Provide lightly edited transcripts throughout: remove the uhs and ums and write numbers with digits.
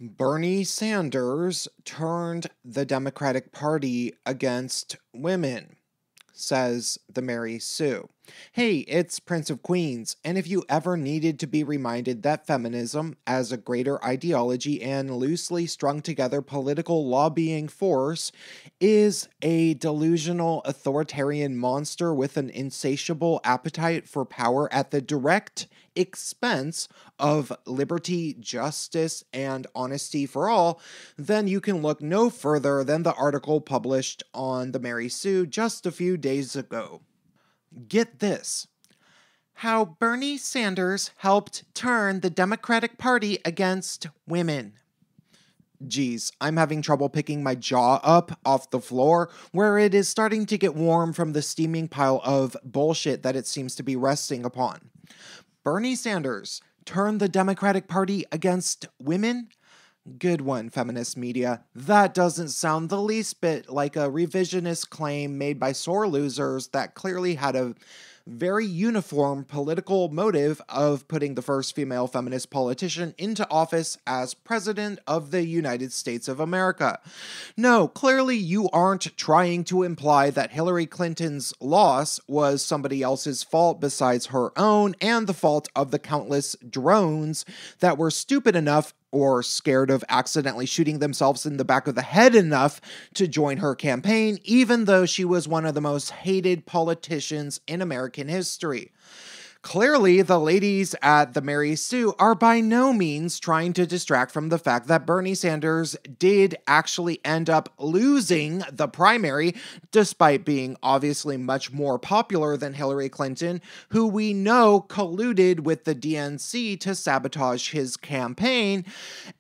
Bernie Sanders turned the Democratic Party against women, says TheMarySue. Hey, it's Prince of Queens, and if you ever needed to be reminded that feminism, as a greater ideology and loosely strung together political lobbying force, is a delusional authoritarian monster with an insatiable appetite for power at the direct expense of liberty, justice, and honesty for all, then you can look no further than the article published on TheMarySue just a few days ago. Get this. How Bernie Sanders helped turn the Democratic Party against women. Geez, I'm having trouble picking my jaw up off the floor, where it is starting to get warm from the steaming pile of bullshit that it seems to be resting upon. Bernie Sanders turned the Democratic Party against women? Good one, feminist media. That doesn't sound the least bit like a revisionist claim made by sore losers that clearly had a very uniform political motive of putting the first female feminist politician into office as President of the United States of America. No, clearly you aren't trying to imply that Hillary Clinton's loss was somebody else's fault besides her own and the fault of the countless drones that were stupid enough or scared of accidentally shooting themselves in the back of the head enough to join her campaign, even though she was one of the most hated politicians in American history. Clearly, the ladies at TheMarySue are by no means trying to distract from the fact that Bernie Sanders did actually end up losing the primary, despite being obviously much more popular than Hillary Clinton, who we know colluded with the DNC to sabotage his campaign.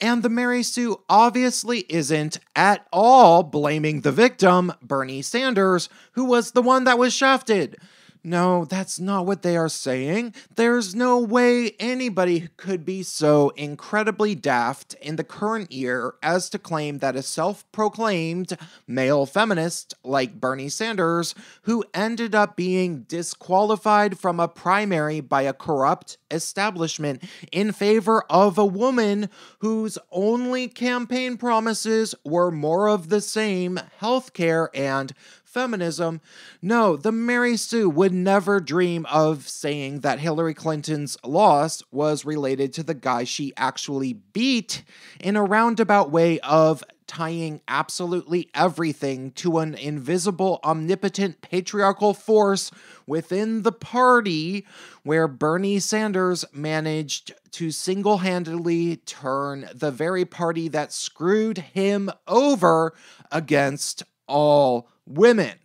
And TheMarySue obviously isn't at all blaming the victim, Bernie Sanders, who was the one that was shafted. No, that's not what they are saying. There's no way anybody could be so incredibly daft in the current year as to claim that a self-proclaimed male feminist like Bernie Sanders, who ended up being disqualified from a primary by a corrupt establishment in favor of a woman whose only campaign promises were more of the same healthcare and feminism. No, TheMarySue would never dream of saying that Hillary Clinton's loss was related to the guy she actually beat in a roundabout way of tying absolutely everything to an invisible, omnipotent, patriarchal force within the party where Bernie Sanders managed to single-handedly turn the very party that screwed him over against all women.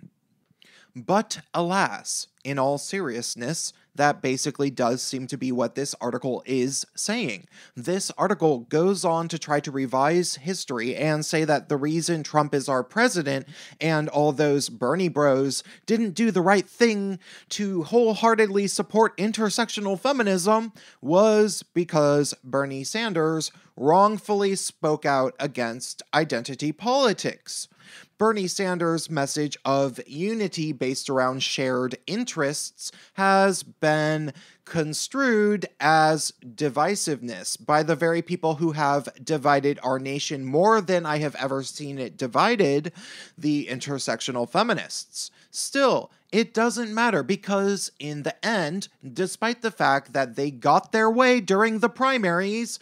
But alas, in all seriousness, that basically does seem to be what this article is saying. This article goes on to try to revise history and say that the reason Trump is our president and all those Bernie bros didn't do the right thing to wholeheartedly support intersectional feminism was because Bernie Sanders wrongfully spoke out against identity politics. Bernie Sanders' message of unity based around shared interests has been construed as divisiveness by the very people who have divided our nation more than I have ever seen it divided, the intersectional feminists. Still, it doesn't matter because in the end, despite the fact that they got their way during the primaries,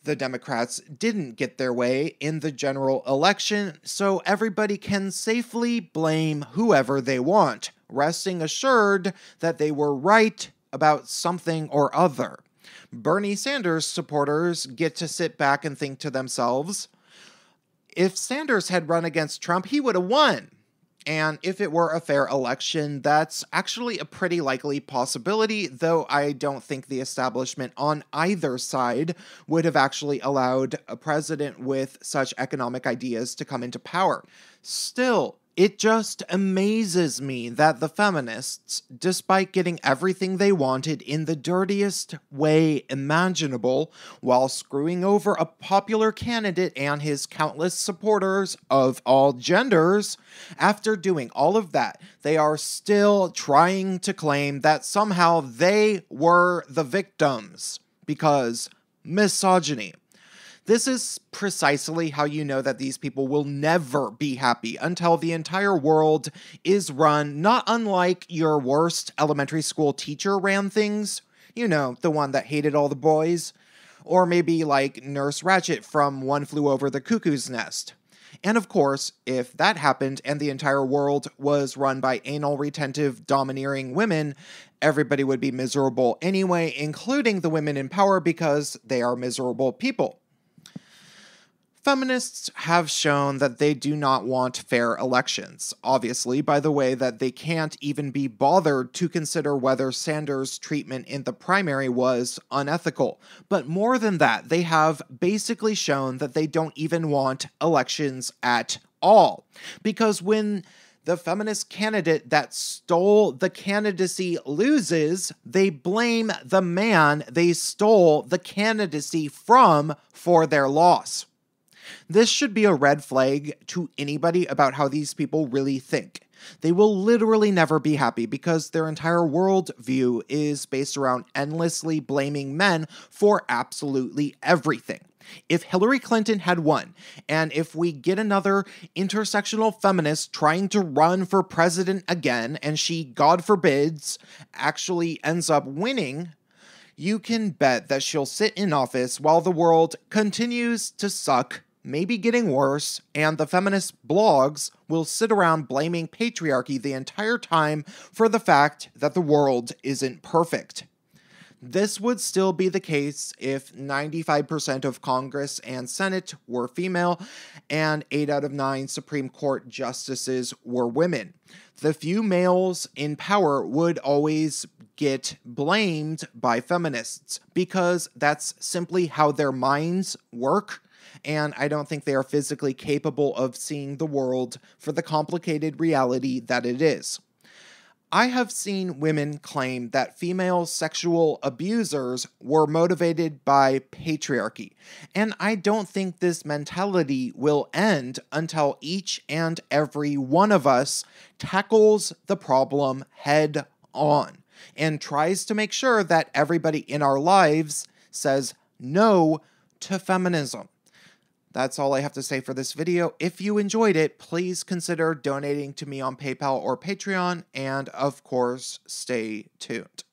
the Democrats didn't get their way in the general election, so everybody can safely blame whoever they want, resting assured that they were right about something or other. Bernie Sanders supporters get to sit back and think to themselves, if Sanders had run against Trump, he would have won. And if it were a fair election, that's actually a pretty likely possibility, though I don't think the establishment on either side would have actually allowed a president with such economic ideas to come into power. Still, it just amazes me that the feminists, despite getting everything they wanted in the dirtiest way imaginable, while screwing over a popular candidate and his countless supporters of all genders, after doing all of that, they are still trying to claim that somehow they were the victims because misogyny. This is precisely how you know that these people will never be happy until the entire world is run not unlike your worst elementary school teacher ran things. You know, the one that hated all the boys. Or maybe like Nurse Ratched from One Flew Over the Cuckoo's Nest. And of course, if that happened and the entire world was run by anal retentive, domineering women, everybody would be miserable anyway, including the women in power because they are miserable people. Feminists have shown that they do not want fair elections, obviously by the way that they can't even be bothered to consider whether Sanders' treatment in the primary was unethical. But more than that, they have basically shown that they don't even want elections at all. Because when the feminist candidate that stole the candidacy loses, they blame the man they stole the candidacy from for their loss. This should be a red flag to anybody about how these people really think. They will literally never be happy because their entire worldview is based around endlessly blaming men for absolutely everything. If Hillary Clinton had won, and if we get another intersectional feminist trying to run for president again, and she, God forbids, actually ends up winning, you can bet that she'll sit in office while the world continues to suck, maybe getting worse, and the feminist blogs will sit around blaming patriarchy the entire time for the fact that the world isn't perfect. This would still be the case if 95% of Congress and Senate were female and 8 out of 9 Supreme Court justices were women. The few males in power would always get blamed by feminists because that's simply how their minds work, and I don't think they are physically capable of seeing the world for the complicated reality that it is. I have seen women claim that female sexual abusers were motivated by patriarchy, and I don't think this mentality will end until each and every one of us tackles the problem head on and tries to make sure that everybody in our lives says no to feminism. That's all I have to say for this video. If you enjoyed it, please consider donating to me on PayPal or Patreon, and of course, stay tuned.